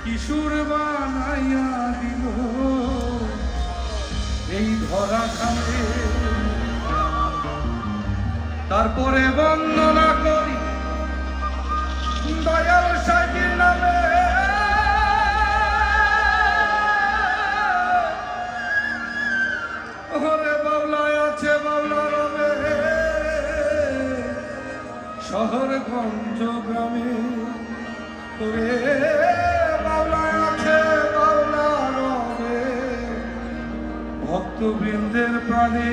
কিশোর বানাইয়া দিল এই ধরা খানে। তারপরে বন্দনা করি দয়াল সাহির নামে, ওরে বাউলায় আছে বাউলা রবে শহরগঞ্জ গ্রামে। ওরে বাউলায় আছে বাউলা রবে ভক্তবৃন্দের প্রাণে।